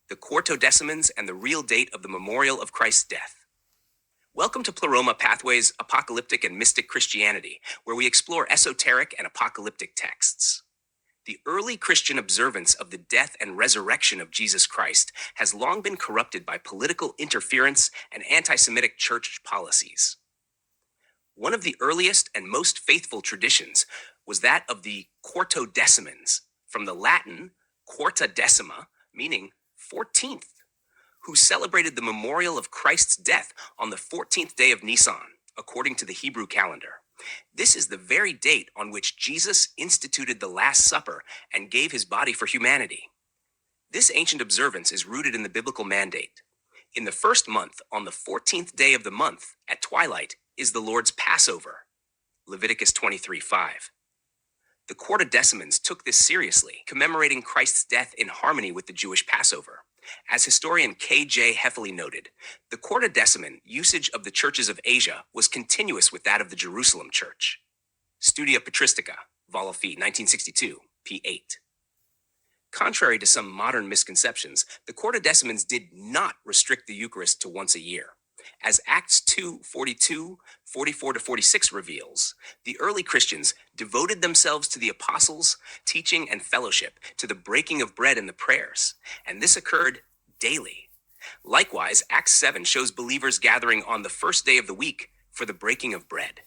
the Quartodecimans, and the real date of the memorial of Christ's death. Welcome to Pleroma Pathways, Apocalyptic and Mystic Christianity, where we explore esoteric and apocalyptic texts. The early Christian observance of the death and resurrection of Jesus Christ has long been corrupted by political interference and anti-Semitic church policies. One of the earliest and most faithful traditions was that of the Quartodecimans, from the Latin quartodecima, meaning 14th, who celebrated the memorial of Christ's death on the 14th day of Nisan, according to the Hebrew calendar. This is the very date on which Jesus instituted the Last Supper and gave his body for humanity. This ancient observance is rooted in the biblical mandate. In the first month, on the 14th day of the month, at twilight, is the Lord's Passover. Leviticus 23:5. The Quartodecimans took this seriously, commemorating Christ's death in harmony with the Jewish Passover. As historian K.J. Hefele noted, the Quartodeciman usage of the churches of Asia was continuous with that of the Jerusalem church. Studia Patristica, Vol. 1962, p. 8. Contrary to some modern misconceptions, the Quartodecimans did not restrict the Eucharist to once a year. As Acts 2:42, 44-46 reveals, the early Christians devoted themselves to the apostles' teaching and fellowship, to the breaking of bread and the prayers, and this occurred daily. Likewise, Acts 7 shows believers gathering on the first day of the week for the breaking of bread.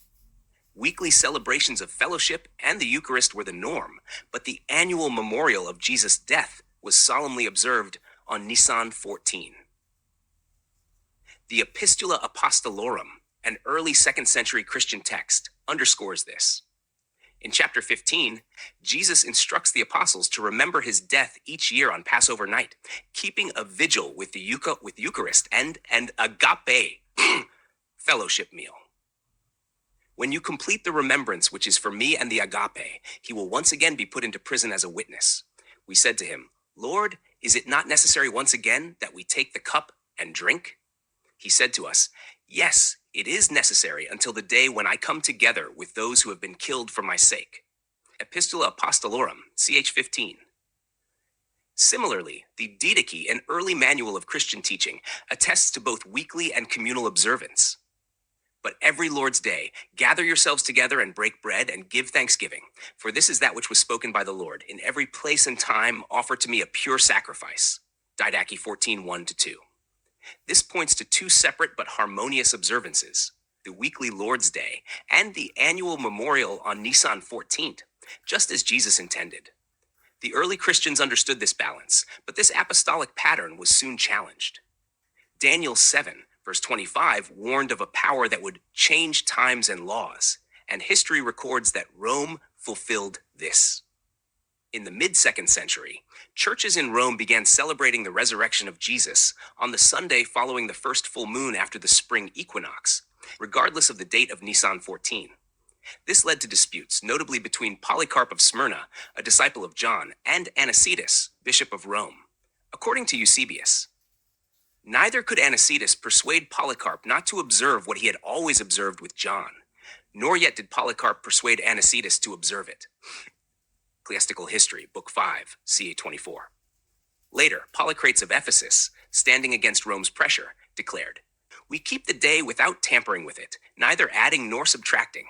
Weekly celebrations of fellowship and the Eucharist were the norm, but the annual memorial of Jesus' death was solemnly observed on Nisan 14. The Epistula Apostolorum, an early 2nd century Christian text, underscores this. In chapter 15, Jesus instructs the apostles to remember his death each year on Passover night, keeping a vigil with the Eucharist and agape fellowship meal. When you complete the remembrance which is for me and the agape, he will once again be put into prison as a witness. We said to him, Lord, is it not necessary once again that we take the cup and drink? He said to us, yes, it is necessary until the day when I come together with those who have been killed for my sake. Epistula Apostolorum, ch. 15. Similarly, the Didache, an early manual of Christian teaching, attests to both weekly and communal observance. But every Lord's day, gather yourselves together and break bread and give thanksgiving, for this is that which was spoken by the Lord. In every place and time, offer to me a pure sacrifice. Didache 14:1-2. This points to two separate but harmonious observances, the weekly Lord's Day and the annual memorial on Nisan 14th, just as Jesus intended. The early Christians understood this balance, but this apostolic pattern was soon challenged. Daniel 7, verse 25, warned of a power that would change times and laws, and history records that Rome fulfilled this. In the mid-2nd century, churches in Rome began celebrating the resurrection of Jesus on the Sunday following the first full moon after the spring equinox, regardless of the date of Nisan 14. This led to disputes, notably between Polycarp of Smyrna, a disciple of John, and Anicetus, bishop of Rome. According to Eusebius, neither could Anicetus persuade Polycarp not to observe what he had always observed with John, nor yet did Polycarp persuade Anicetus to observe it. Ecclesiastical History, Book 5, ca. 24. Later, Polycrates of Ephesus, standing against Rome's pressure, declared, we keep the day without tampering with it, neither adding nor subtracting.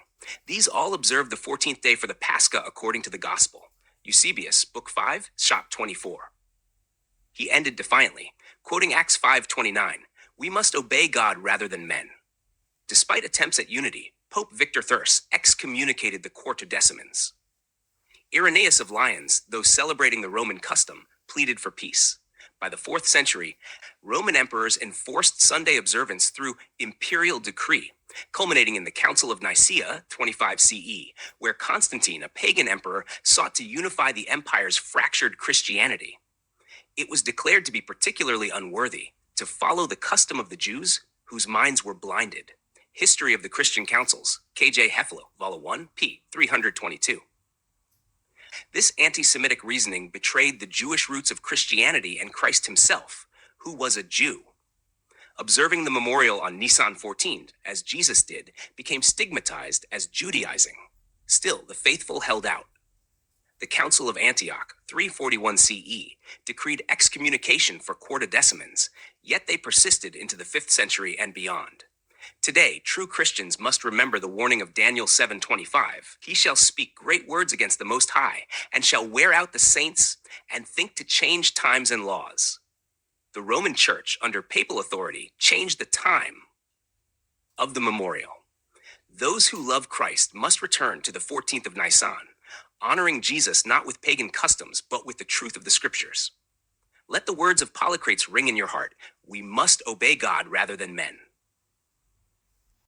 These all observe the 14th day for the Pascha according to the Gospel. Eusebius, Book 5, Shop 24. He ended defiantly, quoting Acts 5:29, we must obey God rather than men. Despite attempts at unity, Pope Victor Thurs excommunicated the Quartodecimans. Irenaeus of Lyons, though celebrating the Roman custom, pleaded for peace. By the 4th century, Roman emperors enforced Sunday observance through imperial decree, culminating in the Council of Nicaea, 25 CE, where Constantine, a pagan emperor, sought to unify the empire's fractured Christianity. It was declared to be particularly unworthy to follow the custom of the Jews whose minds were blinded. History of the Christian Councils, K.J. Hefele, Vol. 1, p. 322. This anti-Semitic reasoning betrayed the Jewish roots of Christianity and Christ himself, who was a Jew. Observing the memorial on Nisan 14, as Jesus did, became stigmatized as Judaizing. Still, the faithful held out. The Council of Antioch, 341 CE, decreed excommunication for Quartodecimans, yet they persisted into the 5th century and beyond. Today, true Christians must remember the warning of Daniel 7:25. He shall speak great words against the Most High, and shall wear out the saints, and think to change times and laws. The Roman Church, under papal authority, changed the time of the memorial. Those who love Christ must return to the 14th of Nisan, honoring Jesus not with pagan customs, but with the truth of the Scriptures. Let the words of Polycrates ring in your heart. We must obey God rather than men.